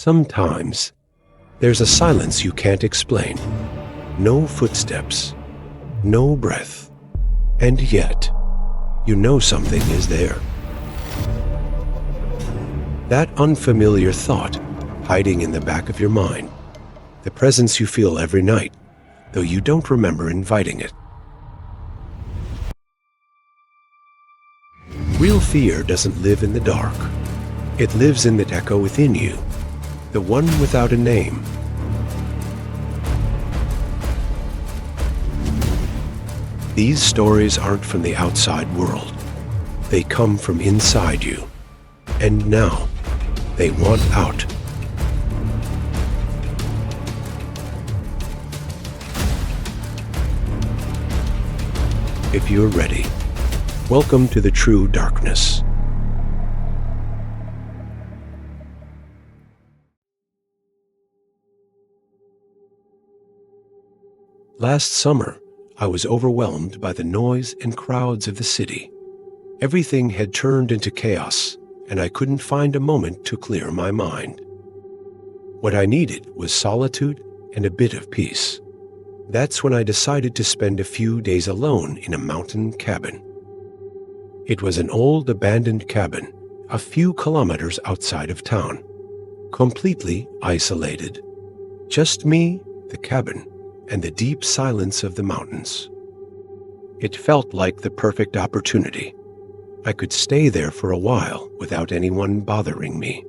Sometimes there's a silence you can't explain. No footsteps, no breath, and yet you know something is there. That unfamiliar thought hiding in the back of your mind, the presence you feel every night, though you don't remember inviting it. Real fear doesn't live in the dark. It lives in that echo within you, the one without a name. These stories aren't from the outside world. They come from inside you. And now, they want out. If you're ready, welcome to the true darkness. Last summer, I was overwhelmed by the noise and crowds of the city. Everything had turned into chaos, and I couldn't find a moment to clear my mind. What I needed was solitude and a bit of peace. That's when I decided to spend a few days alone in a mountain cabin. It was an old abandoned cabin, a few kilometers outside of town, completely isolated. Just me, the cabin, and the deep silence of the mountains. It felt like the perfect opportunity. I could stay there for a while without anyone bothering me.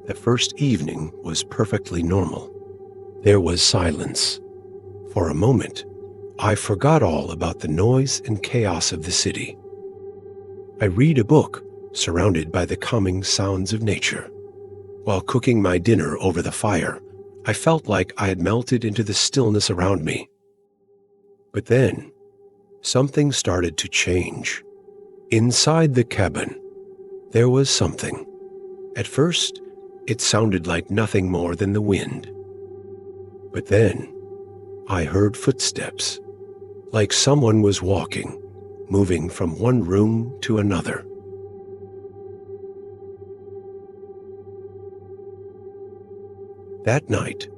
The first evening was perfectly normal. There was silence. For a moment, I forgot all about the noise and chaos of the city. I read a book, surrounded by the calming sounds of nature. While cooking my dinner over the fire, I felt like I had melted into the stillness around me. But then, something started to change. Inside the cabin, there was something. At first, it sounded like nothing more than the wind. But then, I heard footsteps, like someone was walking, moving from one room to another. That night,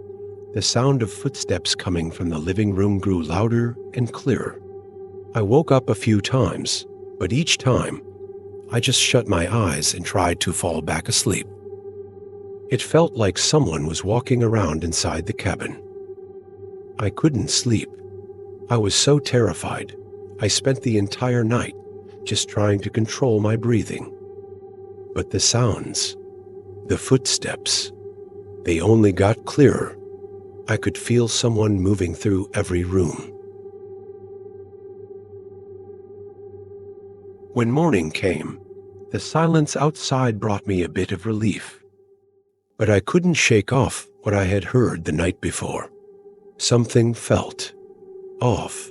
the sound of footsteps coming from the living room grew louder and clearer. I woke up a few times, but each time, I just shut my eyes and tried to fall back asleep. It felt like someone was walking around inside the cabin. I couldn't sleep. I was so terrified. I spent the entire night just trying to control my breathing. But the sounds, the footsteps, they only got clearer. I could feel someone moving through every room. When morning came, the silence outside brought me a bit of relief. But I couldn't shake off what I had heard the night before. Something felt off.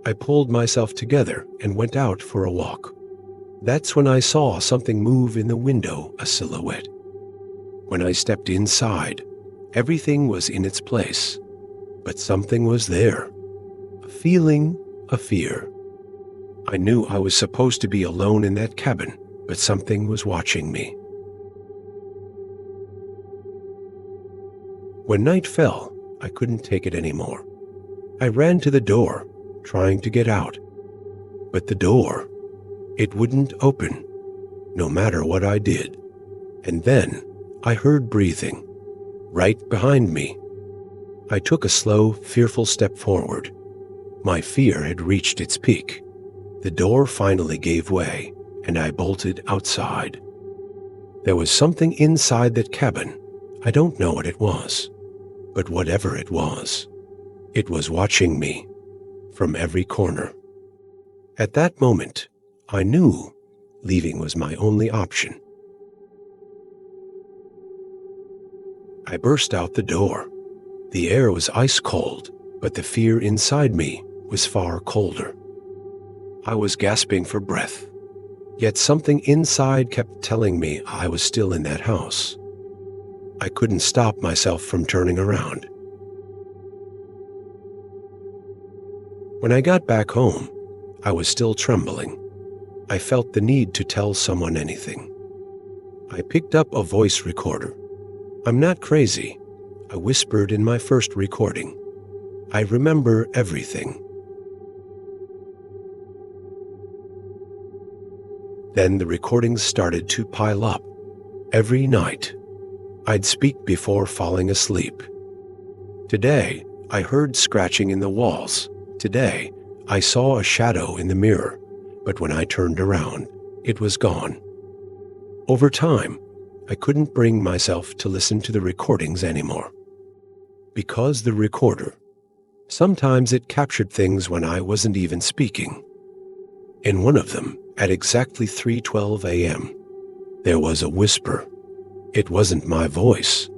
I pulled myself together and went out for a walk. That's when I saw something move in the window, a silhouette. When I stepped inside, everything was in its place, but something was there, a feeling of fear. I knew I was supposed to be alone in that cabin, but something was watching me. When night fell, I couldn't take it anymore. I ran to the door, trying to get out. But the door, it wouldn't open, no matter what I did. And then, I heard breathing, right behind me. I took a slow, fearful step forward. My fear had reached its peak. The door finally gave way, and I bolted outside. There was something inside that cabin. I don't know what it was, but whatever it was watching me from every corner. At that moment, I knew leaving was my only option. I burst out the door. The air was ice cold, but the fear inside me was far colder. I was gasping for breath, yet something inside kept telling me I was still in that house. I couldn't stop myself from turning around. When I got back home, I was still trembling. I felt the need to tell someone anything. I picked up a voice recorder. "I'm not crazy," I whispered in my first recording. "I remember everything." Then the recordings started to pile up. Every night, I'd speak before falling asleep. Today, I heard scratching in the walls. Today, I saw a shadow in the mirror, but when I turned around, it was gone. Over time, I couldn't bring myself to listen to the recordings anymore. Because the recorder, sometimes it captured things when I wasn't even speaking. In one of them, at exactly 3:12 a.m., there was a whisper. It wasn't my voice.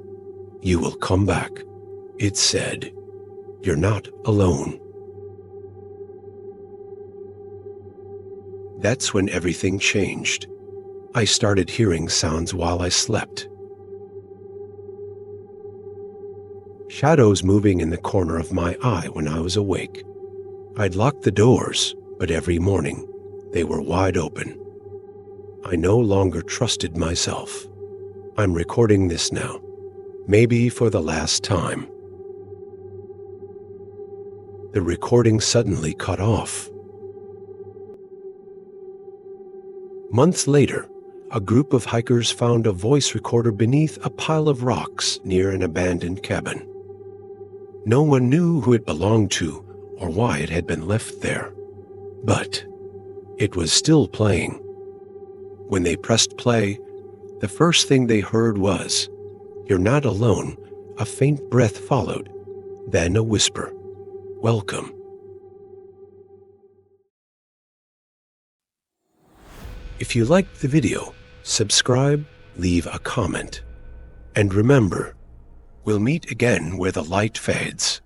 "You will come back," it said. "You're not alone." That's when everything changed. I started hearing sounds while I slept. Shadows moving in the corner of my eye when I was awake. I'd locked the doors, but every morning, they were wide open. I no longer trusted myself. I'm recording this now, maybe for the last time. The recording suddenly cut off. Months later, a group of hikers found a voice recorder beneath a pile of rocks near an abandoned cabin. No one knew who it belonged to or why it had been left there. But it was still playing. When they pressed play, the first thing they heard was, "You're not alone." A faint breath followed, then a whisper, "Welcome." If you liked the video, subscribe, leave a comment. And remember, we'll meet again where the light fades.